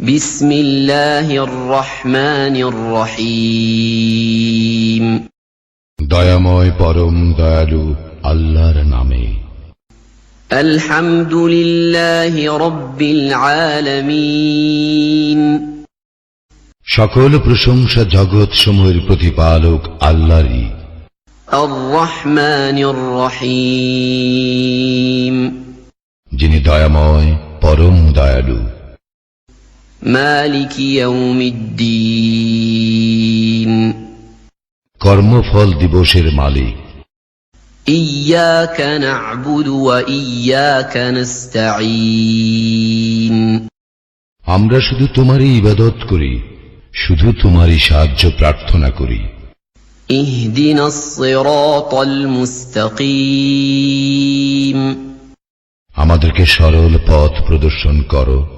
বিসমিল্লাহির রহমানির রহিম। দয়াময় পরম দয়ালু আল্লাহর নামে। আলহামদুলিল্লাহি রাব্বিল আলামিন। সকল প্রশংসা জগৎ সমূহের প্রতিপালক আল্লাহরই। আর রহমানির রহিম। যিনি দয়াময় পরম দয়ালু। মালিকি ইয়াউমিদ্দিন। কর্মফল দিবসের মালিক। ইয়্যাকা না'বুদু ওয়া ইয়্যাকা নাস্তাঈন। আমরা শুধু তোমারই ইবাদত করি, শুধু তোমারই সাহায্য প্রার্থনা করি। ইহদিনাস সিরাতাল মুস্তাকিম। আমাদেরকে সরল পথ প্রদর্শন করো।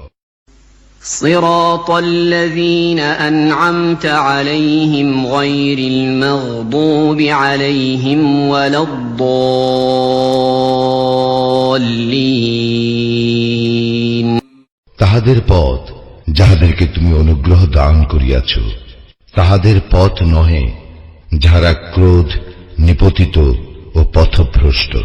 সিরাতাল লাযীনা আন'আমতা আলাইহিম গায়রিল মাগদুবি আলাইহিম ওয়ালাদ-দাল্লিন। তাহাদের পথ যাহাদেরকে তুমি অনুগ্রহ দান করিয়াছ, তাহাদের পথ নহে যাহারা ক্রোধ, নিপতিত ও পথভ্রষ্ট।